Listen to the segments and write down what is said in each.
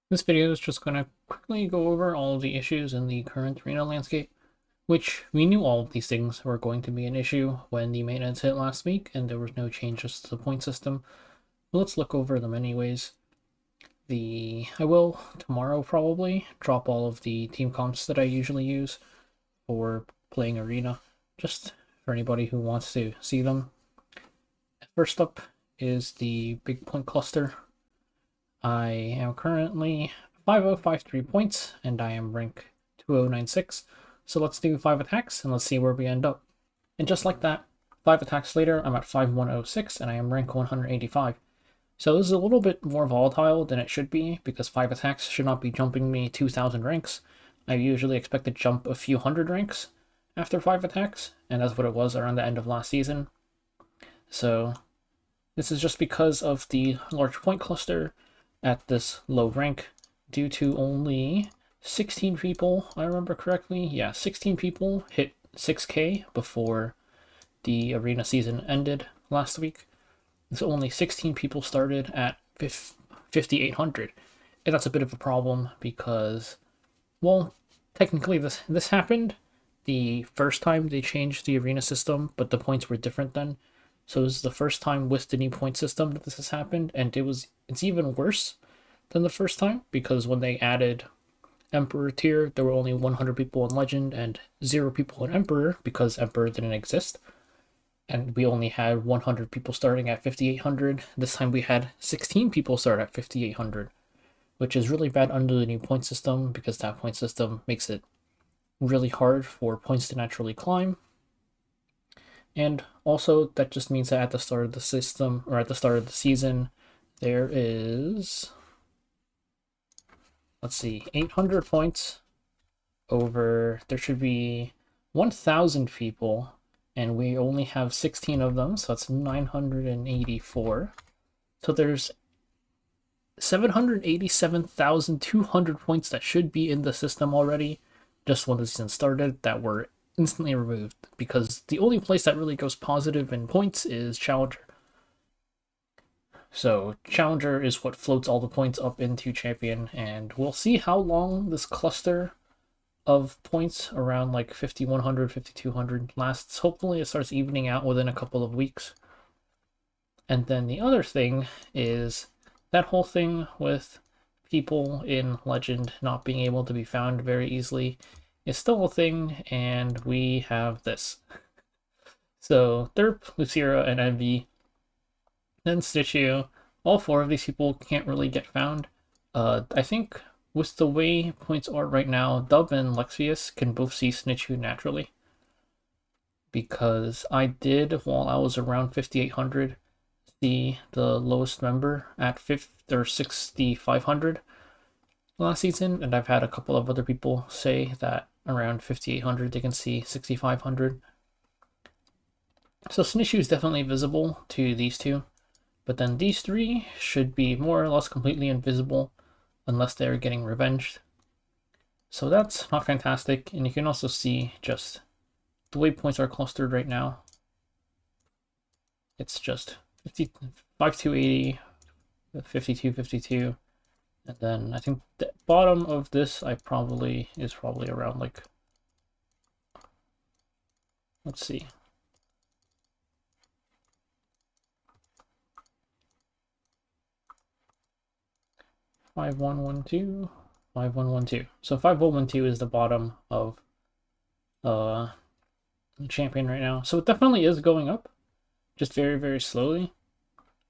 This video is just going to quickly go over all of the issues in the current arena landscape, which we knew all of these things were going to be an issue when the maintenance hit last week and there was no changes to the point system. But let's look over them anyways. I will tomorrow probably drop all of the team comps that I usually use for playing arena, just for anybody who wants to see them. First up is the big point cluster. I am currently 5053 points, and I am rank 2096. So let's do 5 attacks, and let's see where we end up. And just like that, 5 attacks later, I'm at 5106, and I am rank 185. So this is a little bit more volatile than it should be, because 5 attacks should not be jumping me 2000 ranks. I usually expect to jump a few hundred ranks after 5 attacks, and that's what it was around the end of last season. So this is just because of the large point cluster at this low rank due to only 16 people, I remember correctly. Yeah, 16 people hit 6k before the arena season ended last week. So only 16 people started at 5,800. And that's a bit of a problem because, well, technically this happened the first time they changed the arena system, but the points were different then. So this is the first time with the new point system that this has happened, and it's even worse than the first time because when they added Emperor tier, there were only 100 people in Legend and 0 people in Emperor because Emperor didn't exist. And we only had 100 people starting at 5,800. This time we had 16 people start at 5,800, which is really bad under the new point system because that point system makes it really hard for points to naturally climb. And also, that just means that at the start of the system, or at the start of the season, there is, let's see, 800 points over, there should be 1,000 people, and we only have 16 of them, so that's 984. So there's 787,200 points that should be in the system already, just when the season started, that were instantly removed, because the only place that really goes positive in points is Challenger. So Challenger is what floats all the points up into Champion, and we'll see how long this cluster of points around like 5,100, 5,200 lasts. Hopefully it starts evening out within a couple of weeks. And then the other thing is that whole thing with people in Legend not being able to be found very easily is still a thing, and we have this. So Derp, Lucira, and Envy, then Stitchu, all 4 of these people can't really get found. I think with the way points are right now, Dub and Lexius can both see Snitchu naturally. Because I did, while I was around 5,800, see the lowest member at 6,500 last season, and I've had a couple of other people say that around 5,800 they can see 6,500. So Snitchu is definitely visible to these two, but then these 3 should be more or less completely invisible unless they're getting revenged. So that's not fantastic, and you can also see just the way points are clustered right now. It's just 5280, 5252. And then I think the bottom of this is probably around like, let's see. Five one one two, 5112. So 5112 is the bottom of Champion right now. So it definitely is going up, just very, very slowly,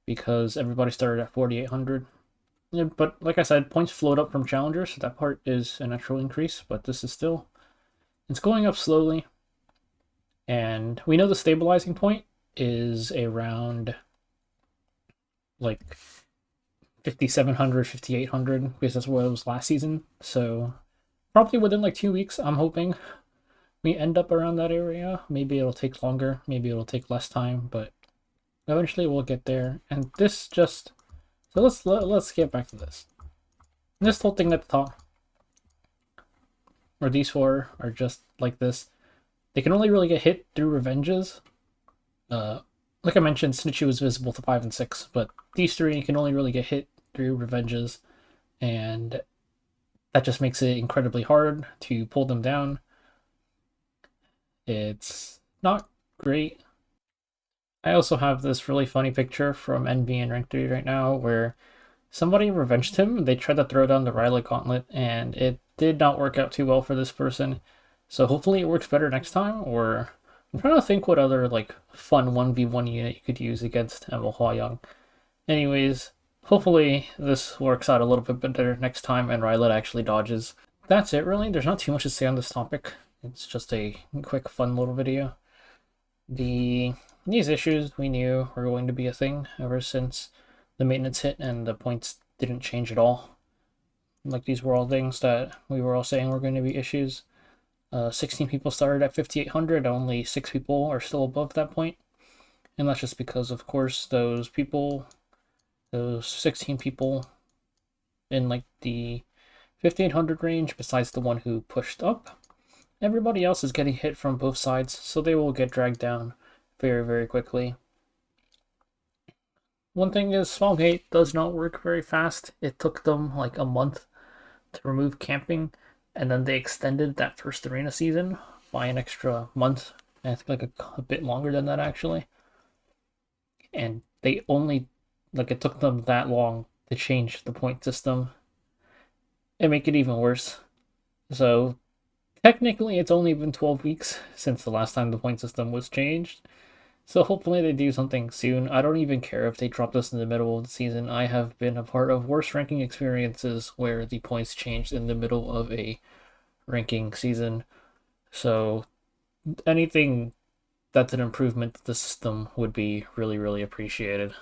because everybody started at 4,800. Yeah, but like I said, points float up from Challenger, so that part is a natural increase, but this is still, it's going up slowly. And we know the stabilizing point is around like 5,700, 5,800, because that's what it was last season. So probably within like 2 weeks, I'm hoping we end up around that area. Maybe it'll take longer, maybe it'll take less time, but eventually we'll get there. And this just, so let's get back to this. This whole thing at the top, where these 4 are just like this, they can only really get hit through revenges. Like I mentioned, Snitchu is visible to 5 and 6, but these 3 can only really get hit through revenges. and that just makes it incredibly hard to pull them down. It's not great. I also have this really funny picture from NB and Rank 3 right now where somebody revenged him. They tried to throw down the Riley Gauntlet, and it did not work out too well for this person. So hopefully it works better next time, or I'm trying to think what other like fun 1v1 unit you could use against Emil Hwa-Young. Anyways, hopefully this works out a little bit better next time and Rylet actually dodges. That's it really, there's not too much to say on this topic. It's just a quick fun little video. These issues we knew were going to be a thing ever since the maintenance hit and the points didn't change at all. Like these were all things that we were all saying were going to be issues. 16 people started at 5,800, only 6 people are still above that point. And that's just because, of course, those 16 people in like the 5,800 range, besides the one who pushed up, everybody else is getting hit from both sides, so they will get dragged down very, very quickly. One thing is, Smallgate does not work very fast. It took them like a month to remove camping, and then they extended that first arena season by an extra month, and I think like a bit longer than that actually. And they only, like, it took them that long to change the point system and make it even worse. So technically it's only been 12 weeks since the last time the point system was changed. So hopefully they do something soon. I don't even care if they drop this in the middle of the season. I have been a part of worse ranking experiences where the points changed in the middle of a ranking season. So anything that's an improvement to the system would be really, really appreciated.